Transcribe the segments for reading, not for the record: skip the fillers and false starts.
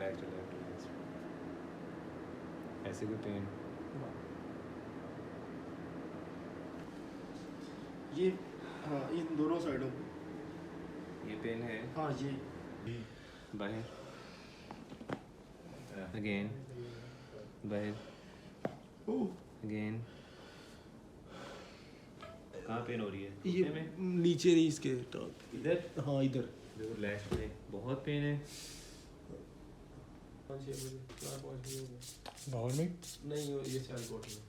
Relax relax. ऐसे कोई pen? ये हाँ, इन दोनों साइडों पे ये पेन है? हाँ ये बाहर अगेन, बाहर अगेन। कहाँ पेन हो रही है? ये में? नीचे नहीं इसके टॉप इधर? हाँ इधर रिलैक्स में बहुत पेन है। लाहौर में नहीं ये सियालकोट में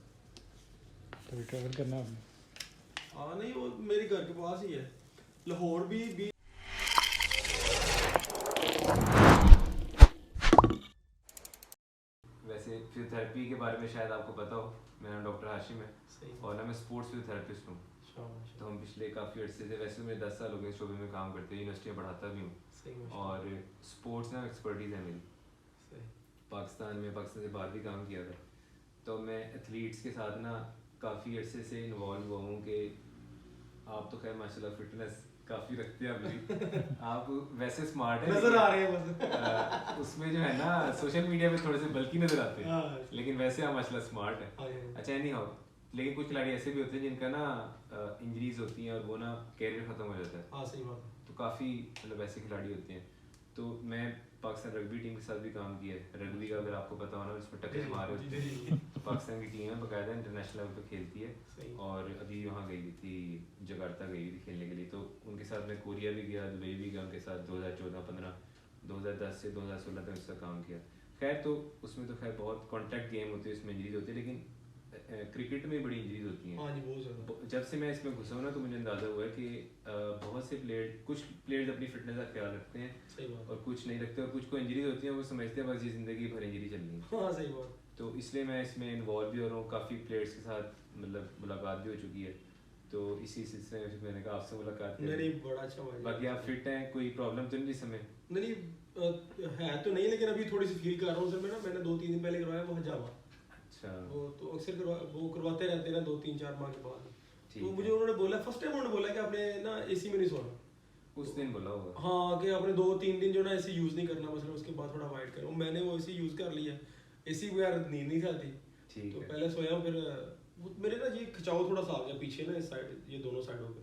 कभी ट्रैवल करना है आपने? हाँ नहीं वो मेरे घर के पास ही है। लाहौर भी वैसे फिजियोथेरेपी के बारे में शायद आपको पता हो, मेरा नाम डॉक्टर हाशिम है और ना मैं स्पोर्ट्स फिजियोथेरेपिस्ट हूँ। तो हम पिछले काफ़ी अर्से से, वैसे मेरे 10 साल हो गए शोबे में काम करते हैं, यूनिवर्सिटी में पढ़ाता भी हूँ और स्पोर्ट्स में एक्सपर्टीज़ है मेरी। पाकिस्तान से बाहर भी काम किया था, तो मैं एथलीट्स के साथ ना काफ़ी अर्से से इन्वॉल्व हुआ हूँ कि आप तो खैर माशाल्लाह फिटनेस काफ़ी रखते हैं अभी। आप वैसे स्मार्ट हैं, नजर आ रहे हैं बस। उसमें जो है ना सोशल मीडिया पे थोड़े से बल्कि नजर आते हैं, हाँ। लेकिन वैसे आप माशाल्लाह स्मार्ट है। अच्छा नहीं हो, लेकिन कुछ खिलाड़ी ऐसे भी होते हैं जिनका ना इंजरीज होती हैं और वो ना कैरियर ख़त्म हो जाता है। हाँ सही बात है। तो काफ़ी मतलब ऐसे खिलाड़ी होते हैं। तो मैं पाकिस्तान रग्बी टीम के साथ भी काम किया है। रग्बी का अगर आपको पता होना, उसमें टक्कर मारे होते हैं। तो पाकिस्तान की टीम है बाकायदा इंटरनेशनल लेवल पर खेलती है और अभी वहाँ गई हुई थी, जकार्ता गई हुई थी खेलने के लिए। तो उनके साथ मैं कोरिया भी गया, दुबई भी गया उनके साथ 2014-15, 2010 से 2016 तक उसका काम किया। खैर तो उसमें तो खैर बहुत कॉन्टैक्ट गेम होती है, उसमें इंजरीज होती है, लेकिन क्रिकेट में बड़ी इंजरीज होती हैं। हाँ जी बहुत ज़्यादा। जब से मैं इसमें घुसा हूँ ना तो मुझे अंदाज़ा हुआ है कि बहुत से प्लेयर, कुछ प्लेयर्स अपनी फिटनेस का ख्याल रखते हैं सही बात और कुछ नहीं रखते, और कुछ को इंजरीज होती है वो समझते हैं बस ये ज़िंदगी भर इंजरी चलनी है। हाँ सही बात। तो इसलिए मैं इसमें इन्वॉल्व भी हो रहा हूँ, काफ़ी प्लेयर्स के साथ मतलब मुलाकात भी हो चुकी है। तो इसी सिलसिले में मैंने कहा आपसे मुलाकात करें। नहीं बड़ा अच्छा भाई। बाकी आप फिट हैं, कोई प्रॉब्लम तो नहीं इस समय? नहीं है तो नहीं, लेकिन अभी थोड़ी सी फील कर रहा हूँ सर। मैंने 2-3 दिन पहले करवाया वो हजामा। अच्छा। वो तो अक्सर वो करवाते रहते हैं ना 2-3-4 माह के बाद। तो मुझे है। उन्होंने बोला, फर्स्ट टाइम उन्होंने बोला कि आपने ना एसी में नहीं सोना। उस दिन बोला होगा। हाँ कि आपने 2-3 दिन जो ना एसी यूज़ नहीं करना, मतलब उसके बाद थोड़ा अवॉइड करो। मैंने वो एसी यूज़ कर लिया। एसी बगैर नींद नहीं आती। तो पहले सोया, फिर मेरे ना ये खिंचाव थोड़ा सा आ गया पीछे ना इस साइड, ये दोनों साइडों पे।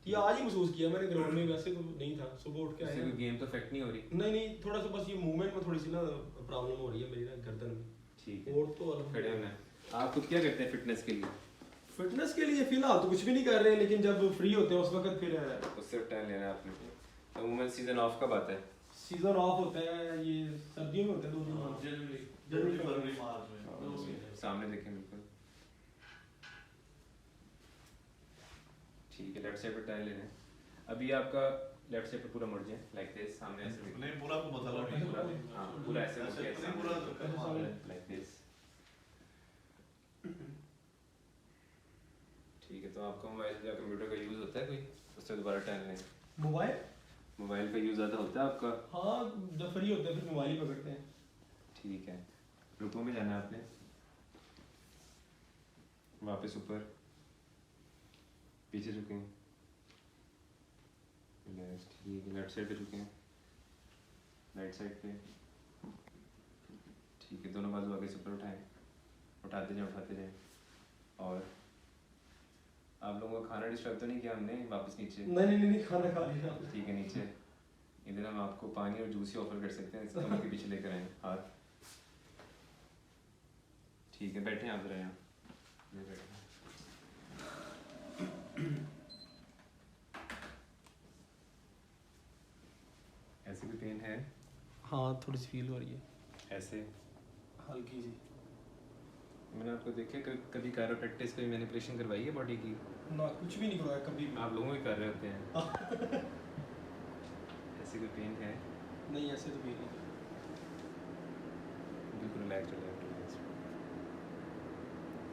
तो ये आज ही महसूस किया मैंने ग्राउंड में, वैसे तो नहीं था। सुबह उठ के आया। कोई गेम तो इफेक्ट नहीं हो रही? नहीं थोड़ा सा बस ये मूवमेंट में थोड़ी सी ना प्रॉब्लम हो रही है मेरी ना गर्दन में। ठीक है। और तो खड़े होना है। आप खुद क्या करते हैं फिटनेस के लिए? फिटनेस के लिए फिलहाल तो कुछ भी नहीं कर रहे हैं, लेकिन जब फ्री होते हैं उस वक्त फिर उससे टाइम लेना है आपने। तो अमूमन सीजन ऑफ कब आता है? सीजन ऑफ होता है ये सर्दियों में होता है 2 दिन बाद, जनवरी फरवरी मार्च में। सामने देखें बिल्कुल। ठीक है, लेफ्ट साइड पर टाइम लेना है। अभी आपका लेफ्ट साइड पर पूरा मुड़ जाए लाइक दिस, सामने ऐसे देखिए। नहीं पूरा को बता लो। पूरा हां पूरा ऐसे मुड़ के नहीं पूरा लाइक दिस। ठीक है, तो आपका मोबाइल या कंप्यूटर का यूज़ होता है कोई? उससे दोबारा टाइम लें। मोबाइल का यूज़ ज़्यादा होता है आपका? हाँ जब फ्री होते हैं फिर मोबाइल ही पकड़ते हैं। ठीक है, रुको में जाना है आपने, वापस ऊपर, पीछे झुकें, ठीक है, लेफ्ट साइड पे झुकें, राइट साइड पे, ठीक है, दोनों बाजू आगे से ऊपर उठाएं, उठाते जाएं। और आप लोगों को खाना डिस्टर्ब तो नहीं किया हमने? वापस नीचे? नहीं खाना खा लिया। ठीक है, नीचे इधर हम आपको पानी और जूस ही ऑफर कर सकते हैं, इसको कमर के पीछे लेकर आएँ हाथ। ठीक है, बैठे आप जरा यहाँ, ऐसे भी पेन है? हाँ थोड़ी सी फील हो रही है ऐसे हल्की सी। मैंने आपको देखा कभी कायरोप्रैक्टिस कभी मैनिपुलेशन करवाई है बॉडी की? ना कुछ भी नहीं करवाया कभी भी। आप लोगों ही कर रहे होते हैं। ऐसे कोई पेन है? नहीं ऐसे तो फील नहीं। बिल्कुल रिलैक्स।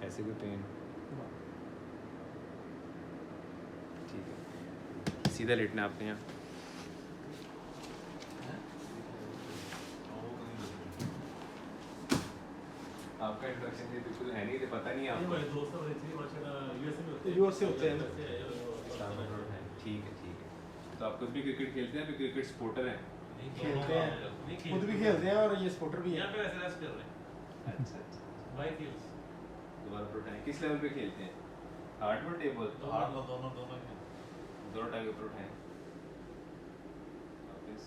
ऐसे कोई पेन? ठीक है, सीधा लेटना है आपने यहाँ। आपका इंट्रोडक्शन ये बिल्कुल है नहीं, पता नहीं आपको। मेरे दोस्त बड़े थे माशाल्लाह, यूएसए होते हैं ठीक है। तो आप खुद भी क्रिकेट खेलते हैं? क्रिकेट सपोर्टर हैं? खेलते हैं। खुद भी खेलते हैं और ये सपोर्टर भी है। यहाँ पे वैसे रेस्ट कर रहे हैं। अच्छा अच्छा वाइट हिल्स दोबारा प्रो उठाएं किस लेवल पे खेलते हैं हार्डवुड टेबल तो हार्ड लो दोनों दोनों के दोनों टाइम ऊपर उठाएं वापस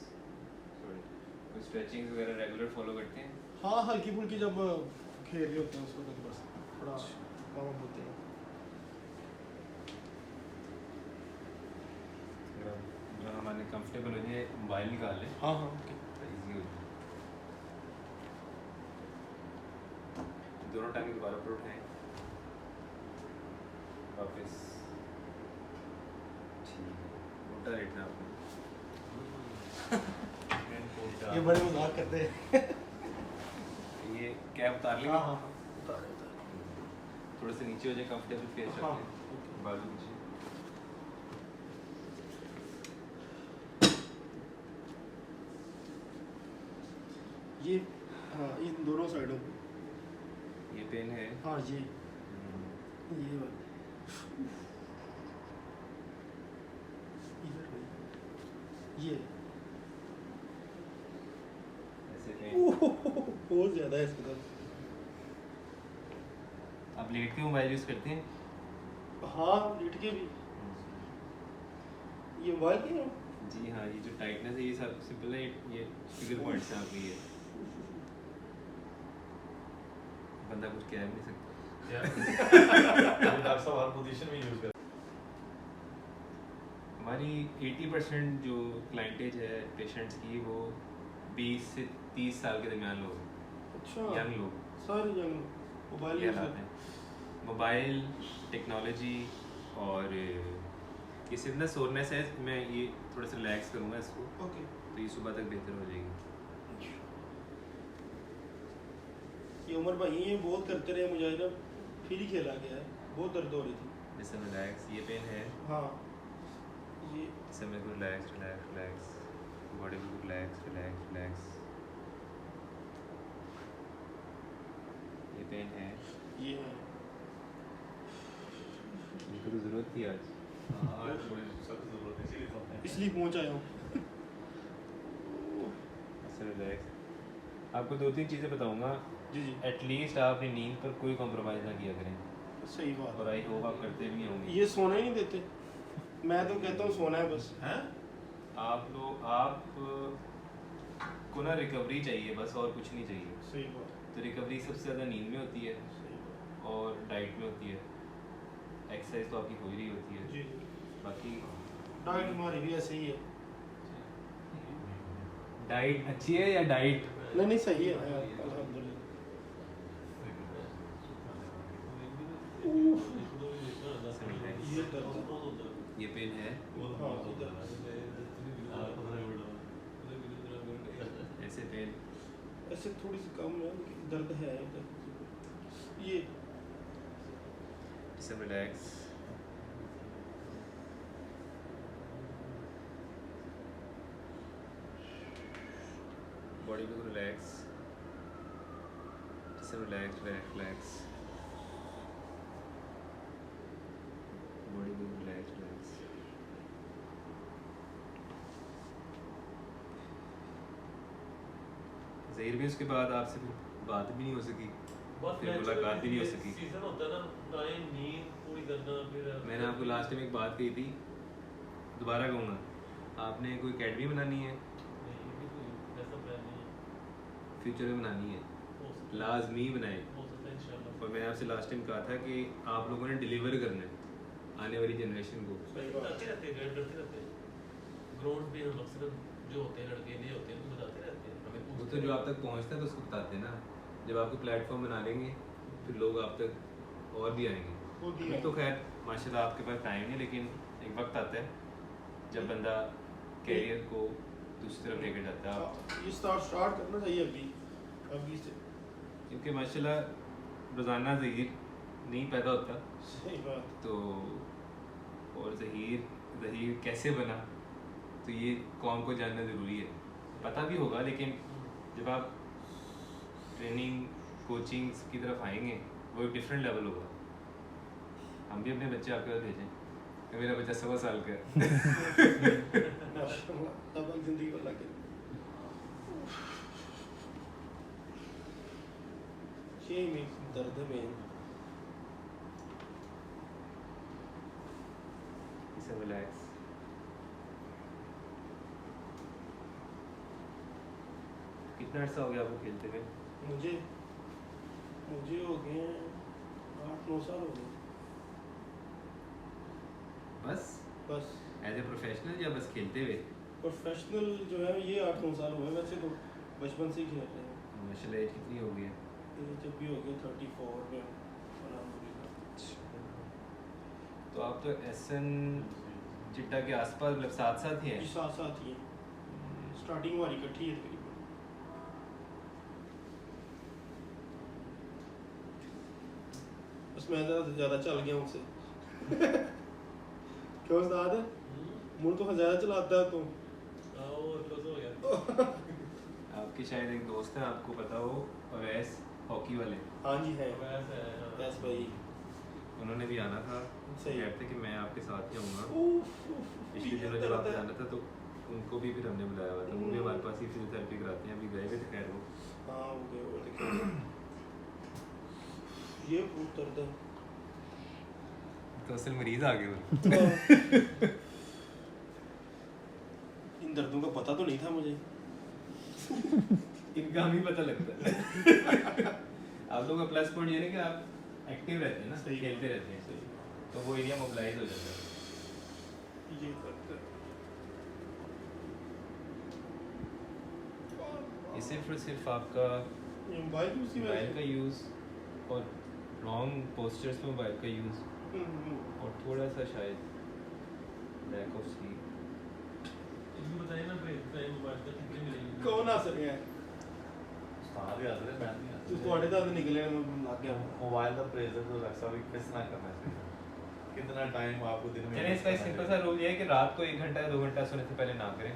सॉरी कोई स्ट्रेचिंग वगैरह रेगुलर फॉलो करते हैं हाँ हल्की फुल्की जब खेल रहे होते हैं उस वक्त बस थोड़ा काम होते हैं। अगर हमारे कंफर्टेबल हो जाए मोबाइल निकाल लें हाँ हाँ ओके तो ईजी हो जाए दोनों टाइम दोबारा ऊपर उठाएं वापस ठीक है उल्टा लेटना आपने ये बड़े मजाक करते हैं। ये कैप उतार लेंगे हाँ हाँ हाँ उतारे उतारे। थोड़े से नीचे हो जाए कंफर्टेबल फेस हाँ, रखें बाजू नीचे ये हाँ इन दोनों साइडों पे ये पेन है हाँ ये वाला इधर भाई ये ऐसे पेन बहुत ज़्यादा है इसके साथ। आप लेट के मोबाइल यूज़ करते हैं हाँ लेट के भी ये मोबाइल के हैं? जी हाँ ये जो टाइटनेस है ये सब सिंपल है ये फिगर पॉइंट्स हैं आपके ये बंदा कुछ कह भी नहीं सकता डॉक्टर साहब हर पोजीशन में यूज करते हमारी 80% जो क्लाइंटेज है पेशेंट्स की वो 20 से 30 साल के दरमियान लोग हैं अच्छा यंग लोग सारे जंग मोबाइल ये हालात हैं मोबाइल टेक्नोलॉजी और ये सिर्फ ना सोरनेस है मैं ये थोड़ा सा रिलैक्स करूँगा इसको ओके तो ये सुबह तक बेहतर हो जाएगी ये उमर भाई ये बहुत करते रहे मुजाहिदा फिर ही खेला गया है बहुत दर्द हो रही थी जैसे रिलैक्स ये पेन है हाँ ये जैसे मेरे को रिलैक्स रिलैक्स रिलैक्स बॉडी को रिलैक्स रिलैक्स रिलैक्स ये पेन है ये है इनको तो ज़रूरत थी आज हां थोड़ी सख्त जरूरत है इसीलिए तो है इसलिए पहुंच आया हूँ। ऐसे रिलैक्स आपको दो तीन चीज़ें बताऊंगा जी जी एटलीस्ट आप अपनी नींद पर कोई कॉम्प्रोमाइज़ ना किया करें सही बात और आई होप आप करते भी होंगे ये सोना ही नहीं देते मैं तो कहता हूँ सोना है बस हैं आप लोग आप को ना रिकवरी चाहिए बस और कुछ नहीं चाहिए सही बात तो रिकवरी सबसे ज़्यादा नींद में होती है सही बात और डाइट में होती है एक्सरसाइज तो आपकी हो ही रही होती है जी बाकी डाइट हमारी भी ऐसे ही है डाइट अच्छी है या डाइट नहीं नहीं सही है अल्हम्दुलिल्लाह ये दर्द ये पेन है हाँ इधर ऐसे पेन ऐसे थोड़ी सी कम है लेकिन दर्द है इधर ये सब रिलैक्स बॉडी को रिलैक्स सब रिलैक्स रिलैक्स रिलैक्स बॉडी को रिलैक्स रिलैक्स ज़हीर भी उसके बाद आपसे फिर बात भी नहीं हो सकी बस फिर मुलाकात भी नहीं हो सकी सीजन होता है ना टाइम नींद पूरी करना फिर मैंने आपको लास्ट टाइम एक बात कही थी दोबारा कहूँगा आपने कोई अकेडमी बनानी है नहीं भी कोई ऐसा प्लान नहीं है फ्यूचर में बनानी है हो सकता लाजमी बनाए हो सकता है इंशाल्लाह और मैंने आपसे लास्ट टाइम कहा था कि आप लोगों ने डिलीवर करना है आने वाली जनरेशन को सही बात डरते रहते हैं डरते रहते हैं ग्राउंड पे हम अक्सर जो होते हैं लड़के लिए होते हैं तो बताते रहते हैं हमें वो तो जो आप तक पहुंचता है तो उसको बताते हैं ना जब आपको प्लेटफॉर्म बना लेंगे फिर लोग आप तक और भी आएंगे वो भी अभी तो खैर माशाल्लाह आपके पास टाइम नहीं लेकिन एक वक्त आता है जब बंदा कैरियर को दूसरी तरफ लेकर जाता है आप ये स्टार्ट करना चाहिए अभी से क्योंकि माशाल्लाह रोज़ाना ज़हीर नहीं पैदा होता सही बात तो और ज़हीर कैसे बना तो ये कौम को जानना ज़रूरी है पता भी होगा लेकिन जब आप ट्रेनिंग कोचिंग की तरफ आएंगे वो एक डिफरेंट लेवल होगा हम भी अपने बच्चे आपके पास भेजें कि मेरा बच्चा 1.25 साल का है माशाल्लाह तब जिंदगी को लगे ये मेरे दर्द में इसे रिलैक्स। कितना अर्सा हो गया आपको खेलते हुए? मुझे हो गए 8-9 साल हो गए। बस एज ए प्रोफेशनल या बस खेलते हुए? प्रोफेशनल जो है ये 8-9 साल हुए, वैसे तो बचपन से ही खेल रहे हैं। माशाल्लाह एज कितनी हो गई है? जब भी हो गया 34 में अल्हम्दुलिल्लाह। तो आप तो एसएन चिट्टा के आसपास मतलब साथ साथ ही हैं? जी साथ साथ ही हैं, स्टार्टिंग हमारी इकट्ठी है तकरीबन। बस मैं ज़्यादा चल गया उनसे। क्यों उस्ताद? मुझे तो ज़्यादा चलाता है तो। आपके शायद एक दोस्त हैं, आपको पता हो, अवैस हॉकी वाले। हाँ जी है अवैस भाई। उन्होंने भी आना था, सही। कहते कि मैं आपके साथ ही आऊँगा। पिछले दिनों जब आप जाना था तो उनको भी फिर हमने बुलाया हुआ था, वो भी हमारे पास ही फिजियोथेरेपी कराते हैं। अभी गए हुए थे खैर वो। हाँ वो गए हुए थे। ये बहुत दर्द है। तो असल मरीज आ गए वो। इन दर्दों का पता तो नहीं था मुझे। इनका हमें पता लगता है। आप लोगों का प्लस पॉइंट ये है कि आप एक्टिव रहते हैं ना, सही खेलते रहते हैं, सही। तो वो एरिया मोबिलाइज हो जाता है। ये दर्द है। ये सिर्फ आपका ये मोबाइल का यूज़ और रॉन्ग पोस्चर्स में मोबाइल का यूज़ और थोड़ा सा शायद लैक ऑफ स्लीप। इसमें बताइए ना फिर मोबाइल का कितने मिलेंगे? कौन आ सके उस्ताद ही आते हैं, मैं नहीं आता। तू थोड़े दाद निकले लग गया। मोबाइल का प्रेशर तो रक्षा भी किस ना करना चाहिए। कितना टाइम आपको दिन में? चलिए इसका सिंपल सा रूल ये है कि रात को 1 घंटा या 2 घंटा सोने से पहले ना करें,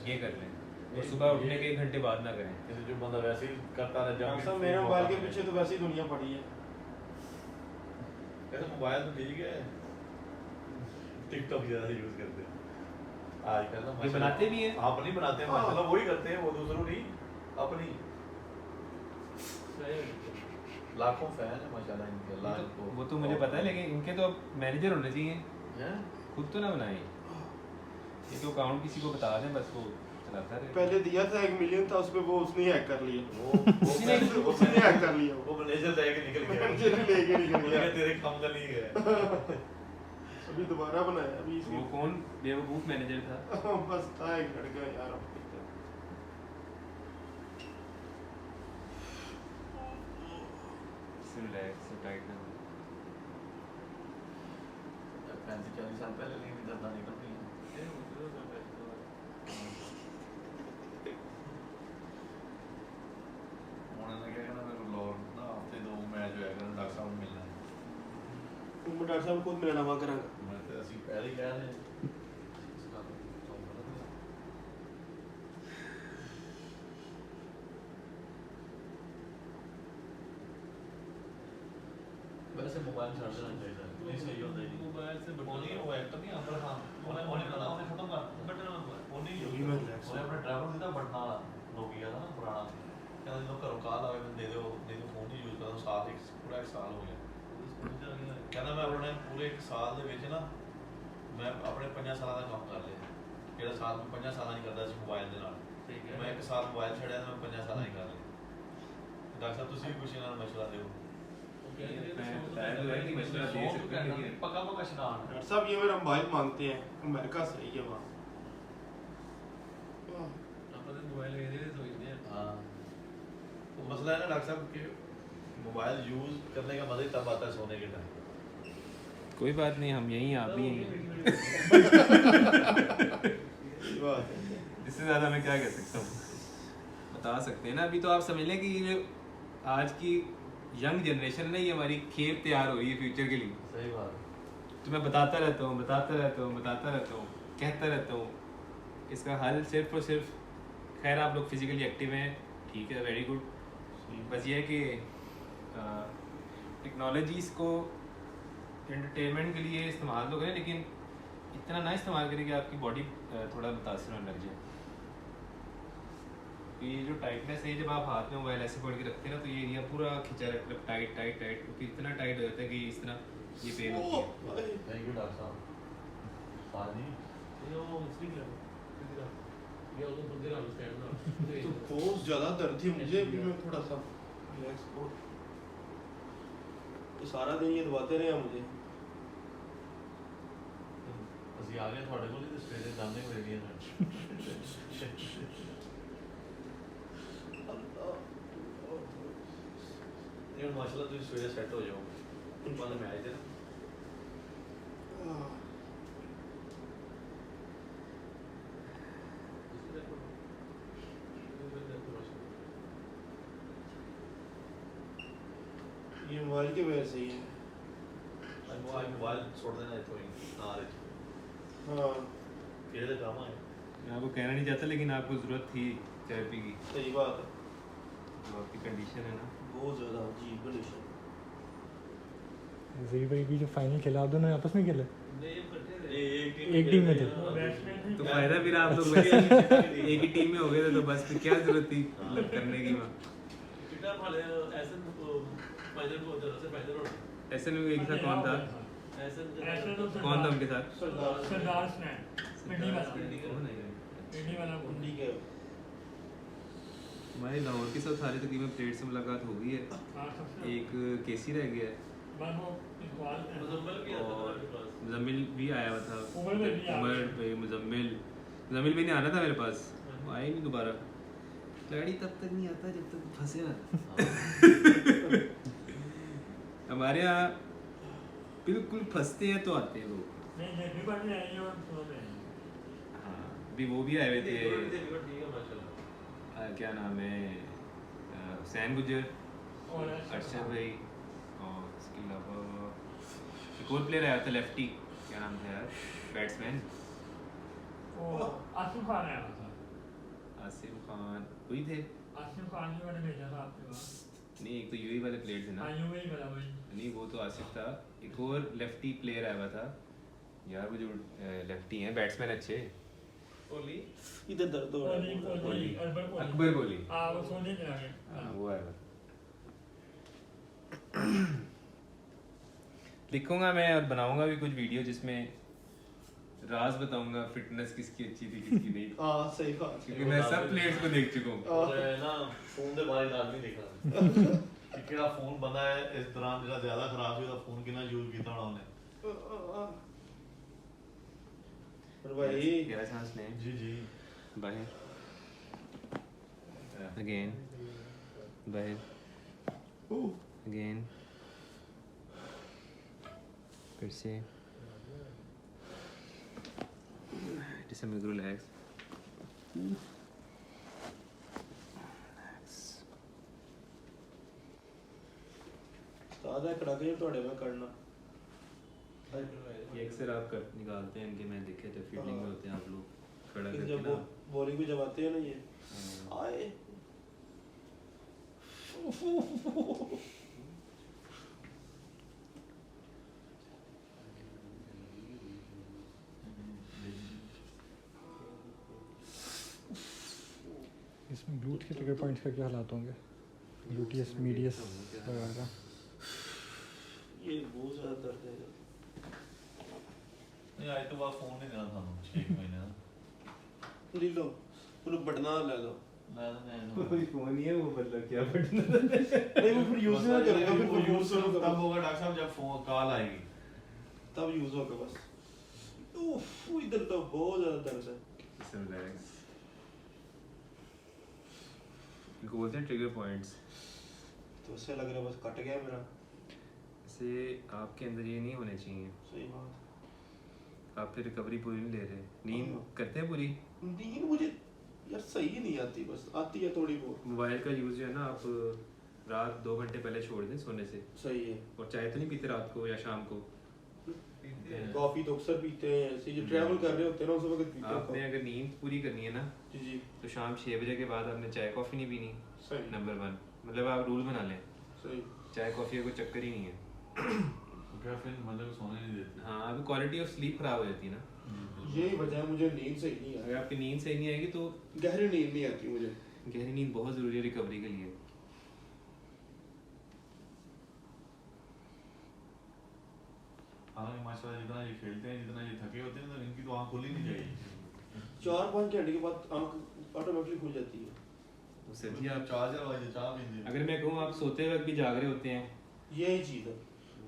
ये कर लें, और सुबह उठने के 1 घंटे बाद ना करें। जैसे जो बंदा वैसे ही करता रहे जब सब मेरे मोबाइल के पीछे तो वैसे ही दुनिया पड़ी है। ऐसे मोबाइल तो ठीक है, टिकटॉक ज़्यादा यूज़ करते हैं आजकल ना। ये बनाते भी हैं? अपनी बनाते हैं माशाल्लाह, वही करते हैं, वो दूसरों नहीं, अपनी। लाखों फैन है माशाल्लाह इनके। अल्लाह इनको। वो तो मुझे पता है, लेकिन इनके तो अब मैनेजर होने चाहिए, हैं? खुद तो ना बनाएं। ये तो अकाउंट किसी को बता दें, बस वो चलाता रहे। पहले दिया था 1 मिलियन था, उस पे वो उसने हैक कर लिया। उसने हैक कर लिया। वो मैनेजर लेके निकल गया। मैनेजर लेके निकल गया। तेरे काम का नहीं है। अभी दोबारा बनाया। अभी वो कौन बेवकूफ मैनेजर था? बस था एक लड़का यार। रिलैक्स, टाइट ना। 35-40 साल पहले लेकिन दर्द निकल गई। उन्होंने क्या कहना, मेरे को लॉर्ड ना हफ्ते 2 मैच होया करन, डॉक्टर साहब ਨੂੰ मिलना है। मैं डॉक्टर साहब खुद मिलना वा करांगा। मैं तो ਅਸੀਂ पहले ही कह रहे हैं। वैसे मोबाइल छाड़ देना चाहिए, नहीं सही होता ही नहीं। मोबाइल से वो नहीं, वो एक्टर नहीं अंबर खान, उन्हें पता, उन्हें खत्म कर दिया। बटन वो नहीं यही मैं relax ਉਹਨੇ ਆਪਣਾ ਡਰਾਈਵਰ ਸਿੱਧਾ ਬਟਨਾ ਵਾਲਾ ਨੋਕੀਆ ਦਾ ਨਾ ਪੁਰਾਣਾ, ਕਹਿੰਦਾ ਜਦੋਂ ਘਰੋਂ ਕਾਲ ਆਵੇ ਮੈਨੂੰ ਦੇ ਦਿਓ, ਨਹੀਂ ਤਾਂ ਫੋਨ ਹੀ ਯੂਜ਼ ਕਰਦਾ। ਸਾਲ ਇੱਕ ਪੂਰਾ 1 ਸਾਲ ਹੋ ਗਿਆ। ਕਹਿੰਦਾ ਮੈਂ ਆਪਣੇ ਪੂਰੇ 1 ਸਾਲ ਦੇ ਵਿੱਚ ਨਾ ਮੈਂ ਆਪਣੇ 5 ਸਾਲਾਂ ਦਾ ਕੰਮ ਕਰ ਲਿਆ, ਜਿਹੜਾ ਸਾਲ ਮੈਂ 5 ਸਾਲਾਂ ਹੀ ਕਰਦਾ ਸੀ ਮੋਬਾਈਲ ਦੇ ਨਾਲ। ਮੈਂ 1 ਸਾਲ ਮੋਬਾਈਲ ਛੱਡਿਆ ਤਾਂ ਮੈਂ 5 ਸਾਲਾਂ ਹੀ ਕਰ ਲਿਆ। ਡਾਕਟਰ ਸਾਹਿਬ ਤੁਸੀਂ ਵੀ ਕੁਛ ਇਹਨਾਂ ਨੂੰ ਮਸ਼ਵਰਾ ਦਿਓ। पक्का पक्का शनान। डॉक्टर साहब ये मेरा मोबाइल मांगते हैं, अमेरिका से ही है वहाँ। मोबाइल हाँ, तो मसला है ना डॉक्टर साहब कि मोबाइल यूज़ करने का मज़ा ही तब आता है सोने के टाइम। कोई बात नहीं, हम यहीं, आप भी यहीं। इससे ज़्यादा मैं क्या कह सकता हूँ, बता सकते हैं ना। अभी तो आप समझ लें कि ये आज की यंग जनरेशन है, ये हमारी खेत तैयार हो रही है फ्यूचर के लिए। सही बात। तो मैं बताता रहता हूँ, कहता रहता हूँ। इसका हल सिर्फ और सिर्फ, खैर आप लोग फिजिकली एक्टिव हैं, ठीक है, वेरी गुड। बस ये है कि टेक्नोलॉजीज़ को एंटरटेनमेंट के लिए इस्तेमाल तो करें, लेकिन इतना ना इस्तेमाल करें कि आपकी बॉडी थोड़ा मुतासर होने लग जाए। तो ये जो टाइटनेस है, जब आप हाथ में मोबाइल ऐसे पकड़ के रखते हैं ना, तो ये एरिया पूरा खिंचा रहता है, टाइट टाइट टाइट, क्योंकि इतना टाइट हो जाता है कि इस तरह ये पेन होती है। थैंक यू डॉक्टर साहब। साजी ये वो इसलिए क्या ये उधर बंदे ना स्टैंड ना तो बहुत ज़्यादा दर्द थी मुझे, अभी मैं थोड़ा सा रिलैक्स हो। तो सारा दिन ये दबाते रहे मुझे। ਅਸੀਂ ਆ ਗਏ ਤੁਹਾਡੇ ਕੋਲ ਹੀ ਤੇ ਸਵੇਰੇ ਜਾਂਦੇ ਹੋਏ ਨਹੀਂ ਇਹ ਮਾਸ਼ਾਅੱਲਾ ਤੁਸੀਂ ਸਵੇਰੇ ਸੈੱਟ ਹੋ ਜਾਓ ਬਾਅਦ ਮੈਚ ਦੇ ये मोबाइल के वजह से ही है। मोबाइल छोड़ देना इतो ही ना रे हाँ फिर तो काम आए मैं आपको कहना नहीं चाहता, लेकिन आपको ज़रूरत थी थेरेपी की, सही बात है, तो आपकी कंडीशन है ना बहुत ज़्यादा अजीब कंडीशन। ज़री भाई भी जो फाइनल खेला आप दोनों आपस में खेले? एक टीम में थे। तो फायदा फिर आप लोग वैसे एक ही टीम में हो गए थे, तो बस फिर क्या जरूरत थी करने की वहाँ। कितना वाले ऐसे फाइनल को उधर से फाइनल हो ऐसे में एक था कौन था, ऐसे कौन था उनके साथ? सरदार स्नैप पिंडी वाला कुंडी के हमारे लाहौर के साथ सारे तकरीबन प्लेट से मुलाकात हो गई है, एक केसी रह गया है, मुजम्मिल भी आता था मेरे पास, मुजम्मिल भी आया हुआ था, उमर पे मुजम्मिल भी नहीं आना था मेरे पास, वो आया ही नहीं दोबारा। गाड़ी तब तक नहीं आता जब तक फंसे ना। हमारे यहाँ बिल्कुल फंसते हैं तो आते हैं लोग। हाँ, अभी वो भी आए हुए थे, ठीक है माशाल्लाह। क्या नाम है, हुसैन गुजर, अरशद भाई, और इसके अलावा एक और प्लेयर आया था लेफ्टी, क्या नाम था यार, बैट्समैन आसिफ खान आया था। आसिफ खान वही थे? आसिफ खान ही मैंने भेजा था आपके पास। नहीं, एक तो यूएई वाले प्लेयर थे ना, यूएई वाला भाई नहीं वो तो आसिफ था, एक और लेफ्टी प्लेयर आया हुआ था यार, वो जो लेफ्टी हैं बैट्समैन अच्छे, कोहली इधर दर्द हो रहा है। कोहली, अकबर अकबर कोहली, वो सोने के आगे हाँ वो आया हुआ। लिखूंगा मैं और बनाऊंगा भी कुछ वीडियो जिसमें राज बताऊंगा फिटनेस किसकी अच्छी थी किसकी नहीं, हाँ सही बात। क्योंकि मैं सब प्लेयर्स को देख चुका हूँ। और ना फोन दे बारे नाल नहीं देखना कि केड़ा फोन बंदा है इस दौरान जेड़ा ज्यादा खराब हुआ फोन कितना यूज कीता होना उन्हें। पर भाई गहरा सांस लें, जी जी बाहर, अगेन बाहर, अगेन, फिर से just a little relax. सादा कड़ा के तोड़े में करना। ये अक्सर आप कर निकालते हैं इनके, मैं देखे थे फील्डिंग में होते हैं आप लोग खड़ा करके जब ना, बॉलिंग भी जब आते हैं ना ये आए इसमें ग्लूट के ट्रिगर पॉइंट्स का क्या हालात होंगे? ग्लूटियस मीडियस वगैरह। ये बहुत ज़्यादा दर्द है। नहीं आज तो बाद फोन नहीं देना थानू 6 महीने ना ले लो उन्हें बटना ले लो। कोई फोन नहीं है वो, मतलब क्या बटन नहीं वो फिर यूज़ ना करेगा, फिर वो यूज़ करो तब होगा डॉक्टर साहब जब फोन कॉल आएगी तब यूज़ होगा बस। उफ इधर तो बहुत ज़्यादा दर्द है। रिलैक्स, इनको बोलते हैं ट्रिगर पॉइंट्स। तो उससे लग रहा है बस कट गया मेरा। ऐसे आपके अंदर ये नहीं होने चाहिए, सही बात। आप फिर रिकवरी पूरी नहीं ले रहे, नींद करते हैं पूरी? नींद मुझे यार सही नहीं आती, बस आती है थोड़ी बहुत। मोबाइल का यूज़ जो है ना, आप रात 2 घंटे पहले छोड़ दें सोने से, सही है। और चाय तो नहीं पीते रात को या शाम को? कॉफी तो अक्सर पीते हैं, ऐसे जो ट्रैवल कर रहे होते हैं ना उस वक्त पीते हैं। आपने अगर नींद पूरी करनी है ना, जी जी तो शाम 6 बजे के बाद आपने चाय कॉफ़ी नहीं पीनी। सही नंबर 1, मतलब आप रूल बना लें, सही। चाय कॉफ़ी का कोई चक्कर ही नहीं है। क्या फिर मतलब सोने नहीं देते। हाँ, अभी क्वालिटी ऑफ स्लीप खराब हो जाती है ना, यही वजह है मुझे नींद सही नहीं आती। अगर आपकी नींद सही नहीं आएगी तो गहरी नींद नहीं आती मुझे। गहरी नींद बहुत ज़रूरी है रिकवरी के लिए। हालांकि माशाल्लाह जितना ये खेलते हैं, जितना ये थके होते हैं, तो इनकी तो आँख खुल ही नहीं जाएगी। 4-5 घंटे के बाद आँख ऑटोमेटिकली खुल जाती है। उससे भी आप चार्जर वाली चाह भी अगर मैं कहूँ आप सोते वक्त भी जाग रहे होते हैं, यही चीज़ है,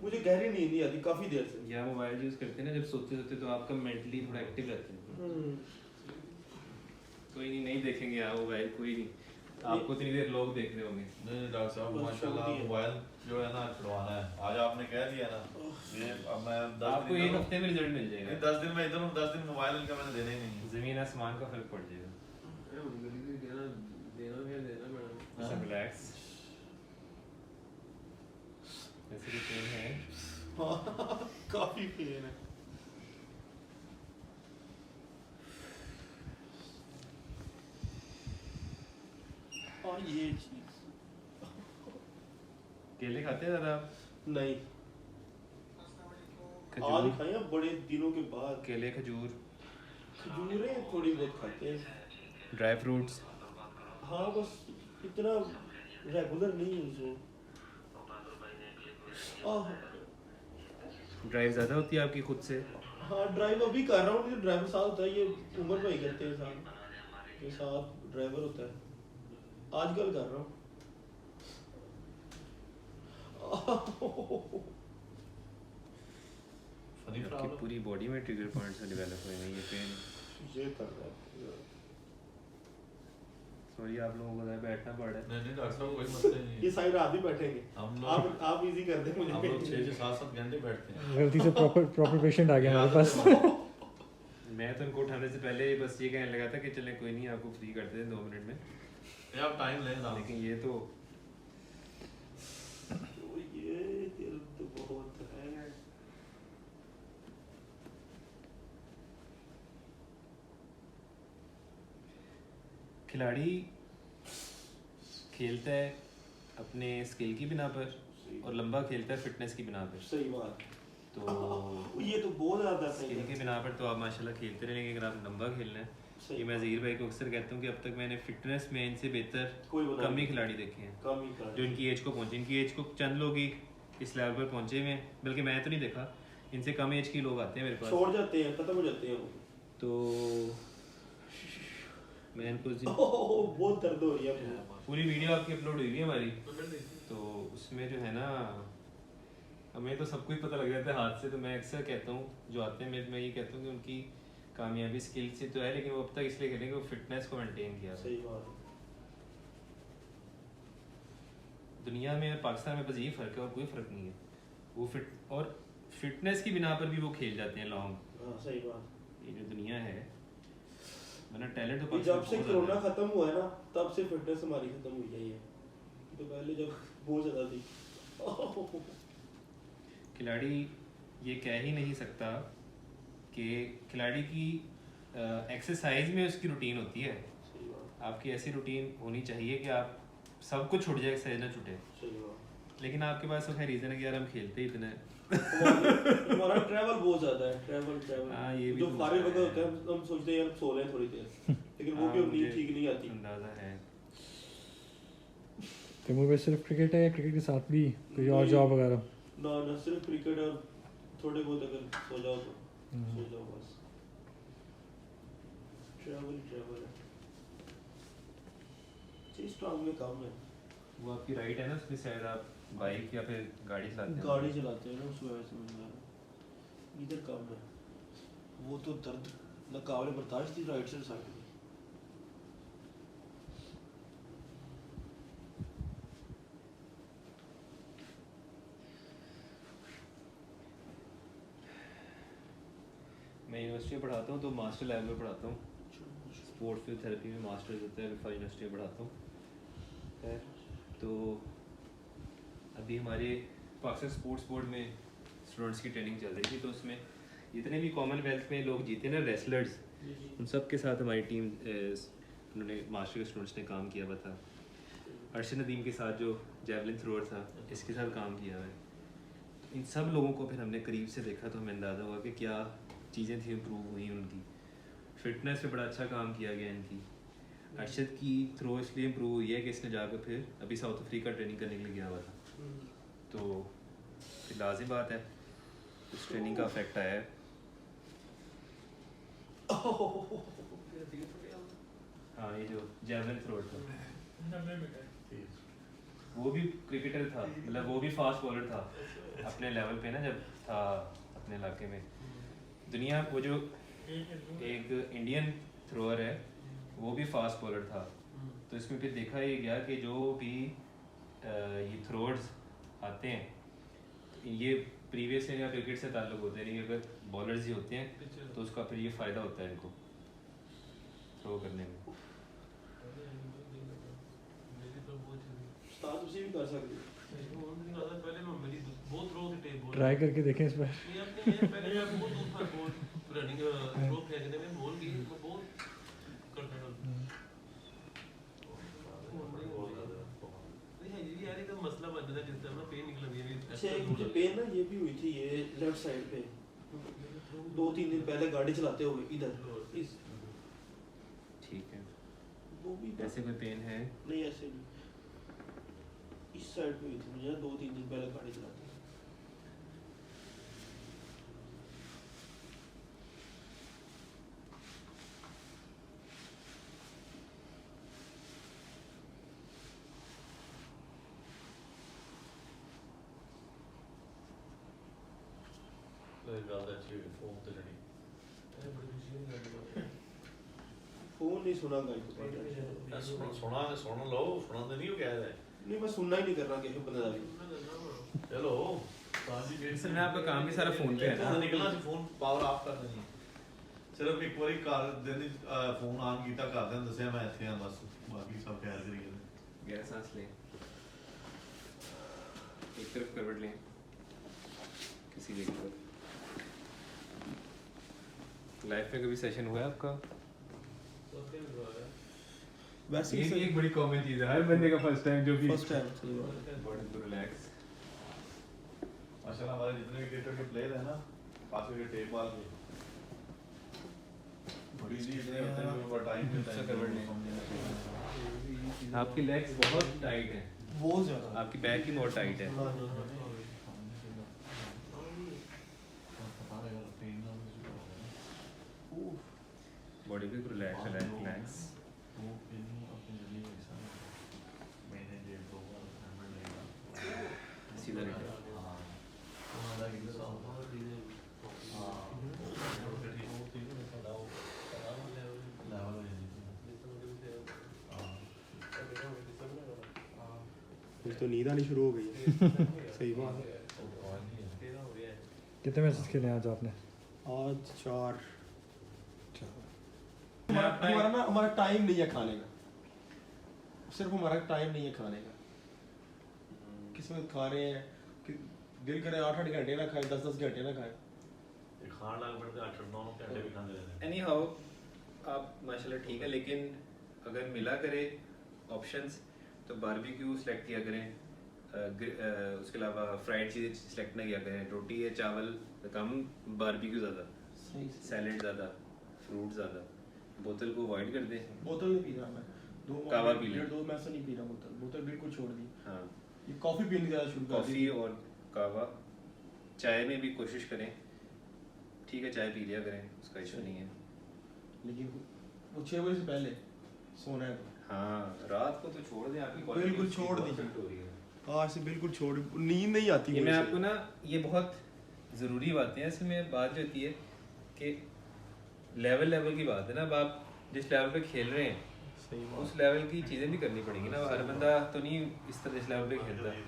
मुझे गहरी नींद नहीं आती काफ़ी देर से। या मोबाइल यूज़ करते हैं ना जब सोते सोते, तो आपका मेंटली थोड़ा एक्टिव रहते हैं। कोई नहीं देखेंगे आप मोबाइल, कोई नहीं, आपको इतनी देर लोग देख रहे होंगे। नहीं डॉक्टर साहब माशाल्लाह मोबाइल जो है ना छुड़वाना है, आज आपने कह दिया ना, ये अब मैं आपको एक हफ्ते में रिजल्ट मिल जाएगा। 10 दिन में इधर हूँ, 10 दिन मोबाइल इनका मैंने देना ही नहीं। ज़मीन आसमान का फर्क पड़ जाएगा। रिलैक्स, ऐसे भी पेन है, काफ़ी पेन है। और ये चीज़ केले खाते हैं ज़्यादा आप? नहीं, आज खजूर, खाए हैं बड़े दिनों के बाद। केले, खजूर, खजूरें थोड़ी बहुत खाते हैं। Dry fruits. हाँ बस इतना रेगुलर नहीं यूज हो। ड्राइव ज़्यादा होती है आपकी खुद से? हाँ ड्राइव अभी कर रहा हूँ, ड्राइवर साथ होता है, ये उम्र में ही करते हैं साथ, ये साथ ड्राइवर होता है, आजकल कर रहा हूँ। आपकी पूरी बॉडी में ट्रिगर पॉइंट्स डेवलप हुए हैं ये पेन। ये कर रहा है। सॉरी आप लोगों को ज़्यादा बैठना पड़ रहा है। नहीं डॉक्टर साहब कोई मसला नहीं है। ये साइड आप ही बैठेंगे, हम लोग आप इजी कर दें मुझे। हम लोग 6-7 घंटे बैठते हैं। गलती से प्रॉपर पेशेंट आ गया हमारे पास। मैं तो उनको उठाने से पहले बस ये कहने लगा था कि चलें कोई नहीं, आपको फ्री करते हैं 2 मिनट में, ये आप टाइम लें ना, लेकिन ये तो ये दिल तो बहुत है। खिलाड़ी खेलता है अपने स्किल की बिना पर और लंबा खेलता है फिटनेस की बिना पर। सही बात। तो ये तो बहुत ज़्यादा सही स्किल है। के बिना पर तो आप माशाल्लाह खेलते रहेंगे, अगर आप लंबा खेलना है। ये मैं ज़हीर भाई को अक्सर कहता हूँ कि अब तक मैंने फिटनेस में इनसे बेहतर कम ही खिलाड़ी देखे हैं कम ही कर जो इनकी एज को पहुँचे। इनकी एज को चंद लोग ही इस लेवल पर पहुँचे हुए हैं, बल्कि मैं तो नहीं देखा, इनसे कम एज के लोग आते हैं मेरे पास, छोड़ जाते हैं, खत्म हो जाते हैं। तो मैं इनको बहुत दर्द हो रही है। पूरी वीडियो आपकी अपलोड हुई है हमारी, तो उसमें जो है ना हमें तो सब कुछ पता लग जाता है हाथ से। तो मैं अक्सर कहता हूँ जो आते हैं मैं ये कहता हूँ कि उनकी कामयाबी स्किल से तो है, लेकिन वो अब तक इसलिए खेलेंगे वो फिटनेस को मेंटेन किया। सही बात है। दुनिया में और पाकिस्तान में बस यही फ़र्क है और कोई फ़र्क नहीं है। वो फिटनेस की बिना पर भी वो खेल जाते हैं लॉन्ग। हाँ सही बात। ये जो दुनिया है, वरना टैलेंट तो जब से कोरोना खत्म हुआ है ना, तब से फिटनेस हमारी खत्म हुई है। ये तो पहले जब बहुत ज़्यादा थी। खिलाड़ी ये कह ही नहीं सकता कि खिलाड़ी की एक्सरसाइज में उसकी रूटीन होती है। सही बात। आपकी ऐसी रूटीन होनी चाहिए कि आप सब कुछ छूट जाए, एक्सरसाइज ना छूटे। सही बात। लेकिन आपके पास तो खैर रीज़न है कि यार हम खेलते ही इतना है। हमारा ट्रैवल बहुत ज़्यादा है, ट्रैवल हाँ, ये भी जो तो फारिग है। वक्त होता है हम सोचते हैं यार सो लें थोड़ी देर, लेकिन वो हाँ, भी अपनी मुझे ठीक नहीं आती। अंदाज़ा है। तैमूर भाई सिर्फ क्रिकेट है या क्रिकेट के साथ भी कोई और जॉब वगैरह? ना सिर्फ क्रिकेट और थोड़े बहुत अगर सो जाओ तो सो जाओ बस। ट्रैवल है। चीज़ स्ट्रॉन्ग में काम है। वो आपकी राइट है ना, उसमें शायद आप बाइक या फिर गाड़ी चलाते हैं। गाड़ी चलाते हैं ना, उस वजह से मुझे लगा इधर काम है। वो तो दर्द ना काबिल बर्दाश्त थी राइट से साइड में। मैं यूनिवर्सिटी में पढ़ाता हूँ तो मास्टर लेवल में पढ़ाता हूँ। स्पोर्ट्स फिजियोथेरेपी में मास्टर्स होता है, विफा यूनिवर्सिटी में पढ़ाता हूँ। खैर तो अभी हमारे पाकिस्तान स्पोर्ट्स बोर्ड में स्टूडेंट्स की ट्रेनिंग चल रही थी, तो उसमें जितने भी कॉमनवेल्थ में लोग जीते ना रेसलर्स, उन सब के साथ हमारी टीम उन्होंने मास्टर के स्टूडेंट्स ने काम किया हुआ था। अर्शद नदीम के साथ जो जेवलिन थ्रोअर था, इसके साथ काम किया हुआ है। इन सब लोगों को फिर हमने करीब से देखा तो हमें अंदाज़ा हुआ कि क्या चीज़ें थी इम्प्रूव हुई उनकी। फिटनेस पे बड़ा अच्छा काम किया गया इनकी। अरशद की थ्रो इसलिए इम्प्रूव हुई है कि इसने जाकर फिर अभी साउथ अफ्रीका ट्रेनिंग करने के लिए गया हुआ था, तो फिर लाजिम बात है उस ट्रेनिंग का इफेक्ट आया है। हाँ ये जो जैवलिन थ्रो था 90 मीटर वो भी क्रिकेटर था, मतलब वो भी फास्ट बॉलर था अपने लेवल पे ना, जब था अपने इलाके में। दुनिया वो जो एक इंडियन थ्रोअर है वो भी फास्ट बॉलर था, तो इसमें फिर देखा ये गया कि जो भी ये थ्रोअर्स आते हैं ये प्रीवियस या क्रिकेट से ताल्लुक होते हैं, अगर बॉलर्स ही होते हैं तो उसका फिर ये फ़ायदा होता है इनको थ्रो करने में। स्टार्ट उसी भी कर सकते हैं। पहले मैं मेरी बहुत रो की टेप बोल ट्राई करके देखें इस बार। ये अपने ये पहले मैं बहुत दूर पर बॉल रनिंग थ्रो फेंकने में बॉल की मैं बहुत करता था। नहीं है ये यार एक मसला बन जाता है जिससे ना पेन निकल गई है। अच्छा एक मुझे पेन ना ये भी हुई थी, ये लेफ्ट साइड पे 2-3 दिन पहले गाड़ी चलाते हुए इधर इस ठीक है, वो भी ऐसे कोई पेन है? नहीं ऐसे नहीं, इस साइड पे हुई थी मुझे 2-3 दिन पहले गाड़ी चलाते हुए। फोन नहीं सुना गाइस तो पता सुन लो, सुना तो नहीं हो क्या है। नहीं मैं सुनना ही नहीं कर रहा किसी बंदे दा भी। चलो सर मैं आपका काम भी सारा फोन पे है ना, निकलना सी फोन पावर ऑफ कर देनी, सिर्फ एक बारी कर देनी फोन ऑन कीता कर देन दसया मैं ਇੱਥੇ ਆ बस, बाकी सब खैर करी गए। गहरा सांस लें, एक तरफ करवट लें किसी जगह पर। लाइफ में कभी सेशन हुआ है आपका? वैसे ये भी एक बड़ी कॉमन चीज़ है हर बंदे का फर्स्ट टाइम, जो भी फर्स्ट टाइम सही बात है। बॉडी को रिलैक्स। माशाल्लाह हमारे जितने भी क्रिकेटर के प्लेयर हैं ना पास में टेप मार के बड़ी इजी इतने होते हैं वो टाइम मिलता है करवट लें। आपकी लेग्स बहुत टाइट हैं, बहुत ज्यादा आपकी बैक ही बहुत टाइट है। बॉडी भी रिलैक्स रिलैक्स। सीधा लेटे। फिर तो नींद आनी शुरू हो गई है। सही बात है। कितने मैचेस खेले आज आपने? आज 4। हमारा टाइम नहीं है खाने का, सिर्फ हमारा टाइम नहीं है खाने का। किसी में खा रहे हैं कि दिल करे 8-8 घंटे ना खाए, 10-10 घंटे ना खाए। खान लग पड़ते 8-9 घंटे भी खाते रहते हैं। एनी हाउ आप माशाल्लाह ठीक है, लेकिन अगर मिला करे ऑप्शंस तो बारबेक्यू सेलेक्ट किया करें, उसके अलावा फ्राइड चीज़ें सेलेक्ट ना किया करें। रोटी या चावल कम, बारबेक्यू ज़्यादा, सैलेड ज़्यादा, फ्रूट ज़्यादा। बोतल को अवॉइड कर दें। बोतल नहीं पी रहा मैं, कावा पी लें। 2 मैच से नहीं पी रहा बोतल बिल्कुल छोड़ दी। हाँ ये कॉफ़ी पीने ज़्यादा शुरू कर दी। कॉफ़ी और कावा। चाय में भी कोशिश करें, ठीक है चाय पी लिया करें, उसका इशू नहीं है, लेकिन वो 6 बजे से पहले सोना है तो। हाँ रात को तो छोड़ दें, आपकी quality बिल्कुल उसकी छोड़ बहुत दीजिए। affect हो रही है। आज से बिल्कुल छोड़, नींद नहीं आती ये मैं मुझे। आपको ना ये बहुत ज़रूरी बातें हैं, इसमें बात जो होती है कि लेवल की बात है ना। अब आप जिस लेवल पे खेल रहे हैं सही बात। उस लेवल की चीज़ें भी करनी पड़ेंगी ना। हर बंदा तो नहीं इस तरह इस लेवल पे खेलता है,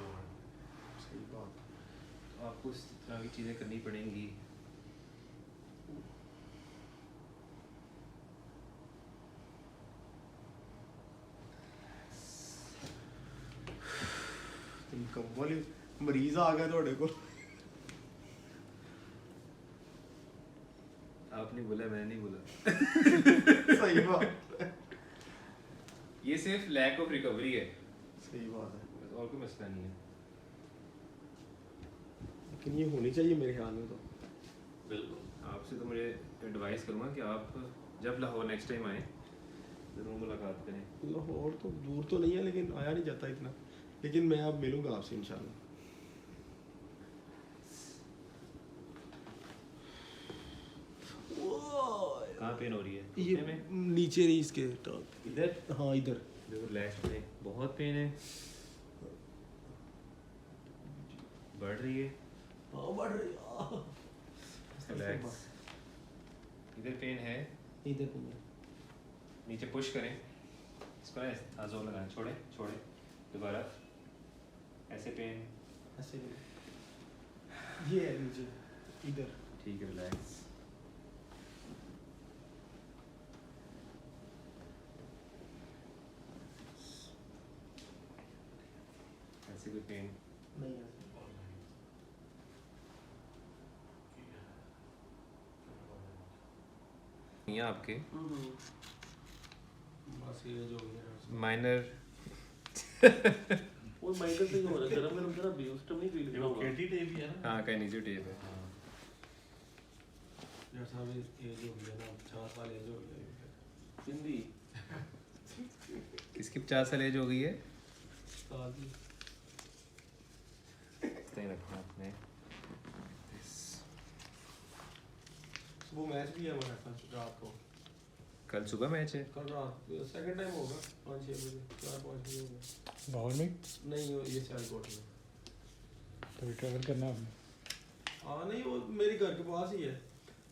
सही बात। तो आपको इस तरह की चीज़ें करनी पड़ेंगी। कम्बल मरीज आ गया ਤੁਹਾਡੇ ਕੋਲ। आपने बोला, मैंने नहीं बोला। सही बात। ये सिर्फ लैक ऑफ रिकवरी है, सही बात है। बस और कोई मसला नहीं है। लेकिन ये होनी चाहिए मेरे ख्याल में तो। बिल्कुल। आपसे तो मुझे एडवाइस करूँगा कि आप जब लाहौर नेक्स्ट टाइम आए जरूर मुलाकात करें। लाहौर तो दूर तो नहीं है लेकिन आया नहीं जाता इतना, लेकिन मैं अब मिलूंगा आपसे इंशाल्लाह। कहाँ पेन हो रही है? ये घुटने में? नीचे नहीं इसके टॉप इधर? हाँ इधर। देखो रिलैक्स में बहुत पेन है, बढ़ रही है। हाँ बढ़ रही है। रिलैक्स। इधर पेन है, इधर नहीं है। नीचे पुश करें इसको ना, जोर लगाएं, छोड़े छोड़े दोबारा, ऐसे पेन ऐसे नहीं। ये है नीचे इधर। ठीक है, रिलैक्स। ऐसे कोई पेन नहीं है। यहाँ आपके बस ये जो है माइनर वो माइनर से हो रहा है, गरम गरम जरा भी उस टाइम नहीं फील ये वो केटी टेप ही है ना। हाँ, काइनेसियो टेप है। यार साहब ये जो है ना 50 साल एज हो गई है। हिंदी किसकी 50 साल एज हो गई है? साल की सही रखना आपने। वो मैच भी है हमारे साथ रात को। कल सुबह मैच है। कल रात सेकंड टाइम होगा 5-6 बजे 4-5 बजे होगा। लाहौर में? नहीं वो ये सियालकोट में। तो ट्रैवल करना है आपने? हाँ नहीं वो मेरे घर के पास ही है।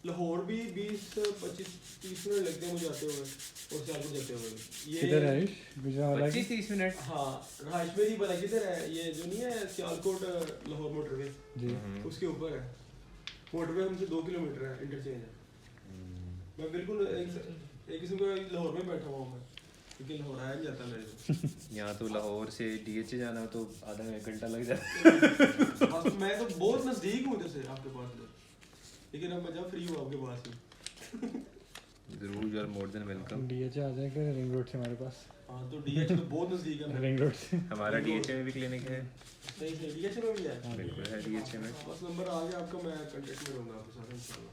लाहौर भी 20-25-30 मिनट लगते हैं मुझे जाते हुए और सियालकोट जाते हुए। ये किधर है इश? गुजरात 25-30 मिनट। हाँ रहाइश मेरी बना किधर है, ये जो नहीं है सियालकोट लाहौर मोटरवे जी। उसके ऊपर है। मोटरवे हमसे 2 किलोमीटर है, इंटरचेंज है। मैं बिल्कुल एक किस्म का लाहौर में बैठा हुआ हूँ मैं, क्योंकि लाहौर आया नहीं जाता मेरे को। यहाँ तो लाहौर से DH जाना हो तो आधा घंटा लग जाता है। बस मैं तो बहुत नज़दीक हूँ जैसे आपके पास से, लेकिन अब मैं जब फ्री हूँ आपके पास ही। जरूर, you are more than welcome. DH आ जाएगा रिंग रोड से हमारे पास। हाँ तो DH तो बहुत नज़दीक है। रिंग रोड से हमारा DH में भी क्लिनिक है। सही सही DH में भी है। बिल्कुल है DH में। बस नंबर आ गया आपका, मैं कांटेक्ट में रहूँगा आपके साथ इंशाल्लाह।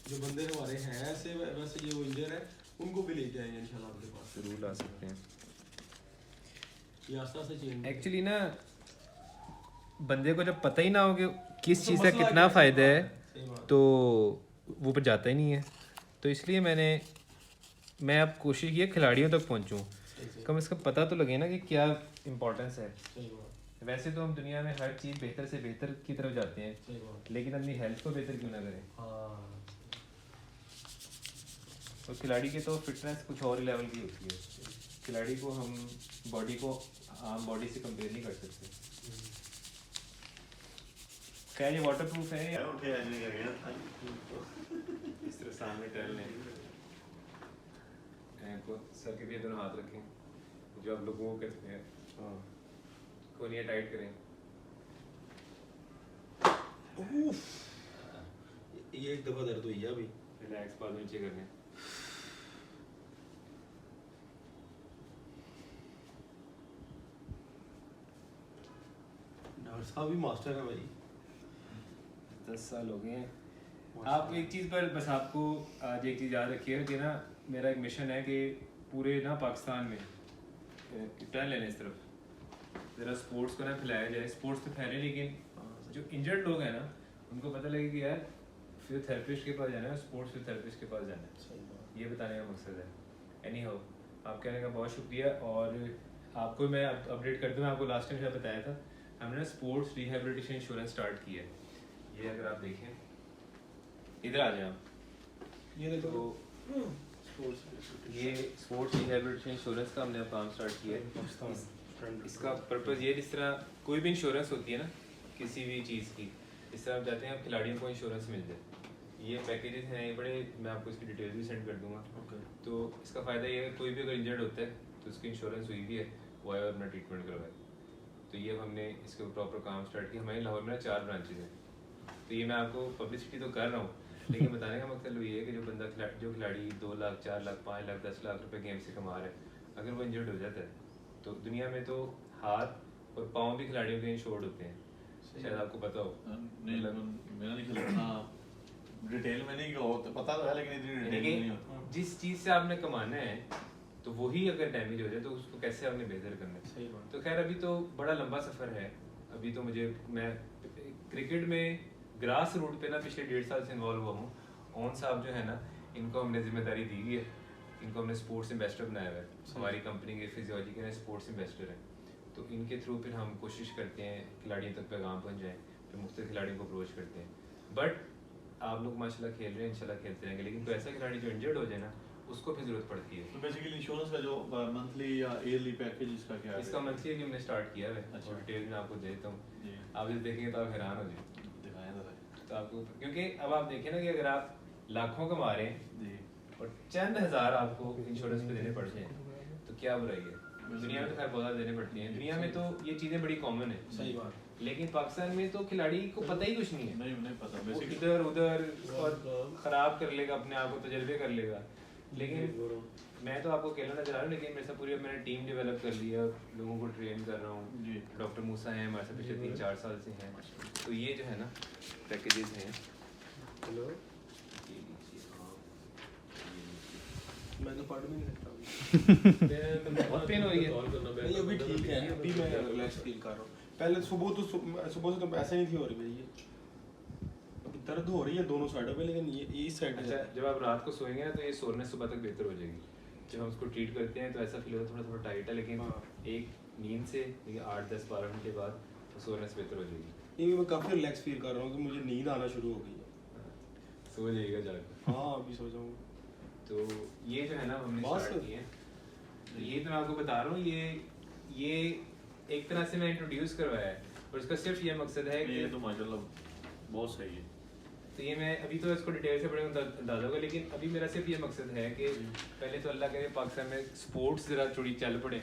जो बंदे हमारे हैं ऐसे वैसे ये वो इंजर है उनको भी लेके आएंगे इंशाल्लाह आपके पास। जरूर ला सकते हैं। ये आस्ता से चेंज एक्चुअली ना बंदे को जब पता ही ना हो कि किस तो चीज़ का मसला कितना क्या फ़ायदा है सही बात। तो वो पर जाता ही नहीं है। तो इसलिए मैं अब कोशिश की है खिलाड़ियों तक पहुंचूं, कम इसका पता तो लगे ना कि क्या इम्पोर्टेंस है। सही बात। वैसे तो हम दुनिया में हर चीज़ बेहतर से बेहतर की तरफ जाते हैं, सही बात। लेकिन अपनी हेल्थ को बेहतर क्यों ना करें। हाँ तो खिलाड़ी के तो फिटनेस कुछ और लेवल की होती है। खिलाड़ी को हम बॉडी को आम बॉडी से कंपेयर नहीं कर सकते। क्या ये वाटर प्रूफ है या उठे आज नहीं गया इस तरह सामने टहल लें, को सर के भी दोनों हाथ रखें जो आप लोगों को करते हैं। हाँ, कोनिया टाइट करें। ये एक दफा दर्द हुई है अभी। रिलैक्स, बाद में नीचे करने। डॉक्टर साहब भी मास्टर है भाई। 10 साल हो गए हैं। आप एक चीज़ पर बस आपको आज एक चीज़ याद रखिएगा कि ना मेरा एक मिशन है कि पूरे ना पाकिस्तान में टर्न लेने इस तरफ ज़रा स्पोर्ट्स को ना फैलाया जाए। स्पोर्ट्स तो फैले लेकिन जो इंजर्ड लोग हैं ना उनको पता लगे कि यार फिजियोथेरेपिस्ट के पास जाना है, स्पोर्ट्स फिजियोथेरेपिस्ट के पास जाना है। ये बताने का मकसद है। एनी हाउ आप कहने का बहुत शुक्रिया। और आपको मैं अपडेट कर दूँ, आपको लास्ट टाइम शायद बताया था हमने ना स्पोर्ट्स रिहेबिलिटेशन इंश्योरेंस स्टार्ट किया है। ये अगर आप देखें इधर आ जाए आप, ये देखो तो ये स्पोर्ट्स रिहेबिलिटेशन इंश्योरेंस का हमने अब काम स्टार्ट किया है। इसका पर्पज़ ये, जिस तरह कोई भी इंश्योरेंस होती है ना किसी भी चीज़ की, इस तरह आप जाते हैं आप खिलाड़ियों को इंश्योरेंस मिल जाए। ये पैकेजेस हैं, ये बड़े, मैं आपको इसकी डिटेल भी सेंड कर दूंगा। तो इसका फ़ायदा ये है कि कोई भी अगर इंजर्ड होता है तो उसकी इंश्योरेंस हुई भी है, वो आया अपना ट्रीटमेंट करवाए। तो ये हमने इसके प्रॉपर काम स्टार्ट किया। हमारे लाहौर में 4 ब्रांचेज हैं। तो ये मैं आपको पब्लिसिटी तो कर रहा हूँ, लेकिन बताने का मकसद ये है कि जो बंदा जो खिलाड़ी 2 लाख 4 लाख 5 लाख 10 लाख रुपए गेम से कमा रहा है, अगर वो इंजर्ड हो जाता है तो दुनिया में तो हाथ और पाँव भी खिलाड़ियों के इंश्योर्ड होते हैं, शायद आपको पता हो। नहीं मेरा नहीं खिलाना डिटेल में नहीं हो तो पता तो है, लेकिन इतनी डिटेल नहीं होता। जिस चीज़ से आपने कमाना है तो वही अगर डैमेज हो जाए तो उसको कैसे आपने बेहतर करना है। सही बात। तो खैर अभी तो बड़ा लंबा सफ़र है। अभी तो मैं क्रिकेट में ग्रास रूट पे ना पिछले 1.5 साल से इन्वॉल्व हुआ हूँ। ओन साहब जो है ना, इनको हमने जिम्मेदारी दी हुई है, इनको हमने स्पोर्ट्स इन्वेस्टर बनाया हुआ है। हमारी कंपनी के फिजियोलॉजी के स्पोर्ट्स इन्वेस्टर हैं, तो इनके थ्रू फिर हम कोशिश करते हैं खिलाड़ियों तक पैगाम पहुँच जाए, फिर मुख्तलिफ खिलाड़ियों को अप्रोच करते हैं। बट आप लोग माशाल्लाह खेल रहे हैं, इंशाल्लाह खेलते रहेंगे, लेकिन कोई ऐसा खिलाड़ी जो इंजर्ड हो जाए ना, उसको फिर ज़रूरत पड़ती है। तो बेसिकली इंश्योरेंस का जो मंथली या ईयरली पैकेज इसका क्या है? इसका मंथली अभी हमने स्टार्ट किया है। अच्छा। और डिटेल में आपको देता हूँ, जी आप जब देखेंगे तो आप हैरान हो जाए। दिखाएं जरा। तो आपको, क्योंकि अब आप देखें ना कि अगर आप लाखों कमा रहे हैं जी और चंद हज़ार आपको इंश्योरेंस पे देने पड़ जाए तो क्या बुराई है। दुनिया में तो खैर बहुत ज़्यादा देने पड़ती हैं, दुनिया में तो ये चीज़ें बड़ी कॉमन है। सही बात। लेकिन पाकिस्तान में तो खिलाड़ी को पता ही कुछ नहीं है, नहीं पता वो बेसिकली। इधर उधर और ख़राब कर लेगा अपने आप को, तजर्बे कर लेगा। लेकिन मैं तो आपको अकेला नजर आ रहा हूँ, लेकिन मेरे साथ पूरी मैंने टीम डेवलप कर लिया, लोगों को ट्रेन कर रहा हूँ। जी डॉक्टर मूसा हैं हमारे साथ पिछले 3-4 साल से हैं। तो ये जो है ना पैकेजेस हैं। हेलो, ये लीजिए आप, ये लीजिए। मैं तो पढ़ भी नहीं सकता अभी। बहुत पेन हो रही है। नहीं अभी ठीक है, अभी मैं रिलैक्स फील कर रहा हूँ। पहले सुबह से तो ऐसा नहीं थी हो रही मेरी ये, अभी दर्द हो रही है दोनों साइडों पे, लेकिन ये इस साइड अच्छा, जब आप रात को सोएंगे ना तो ये सोने सुबह तक बेहतर हो जाएगी। जब हम उसको ट्रीट करते हैं तो ऐसा फील होता है थोड़ा थोड़ा टाइट है, लेकिन हाँ। एक नींद से 8-10-12 घंटे बाद तो सोने से बेहतर हो जाएगी। ये मैं काफ़ी रिलैक्स फील कर रहा हूँ कि मुझे नींद आना शुरू हो गई है। सो जाइएगा जाकर। हाँ अभी सो जाऊँगा। तो ये जो है ना हमने बस। स्टार्ट किए हैं, तो ये तो मैं आपको बता रहा हूँ, ये एक तरह से मैं इंट्रोड्यूस करवाया है और इसका सिर्फ ये मकसद है कि ये तो माशाल्लाह बहुत सही है। तो ये मैं अभी तो इसको डिटेल से पढ़े अंदाजा होगा, लेकिन अभी मेरा सिर्फ ये मकसद है कि पहले तो अल्लाह करे पाकिस्तान में स्पोर्ट्स ज़रा थोड़ी चल पड़े,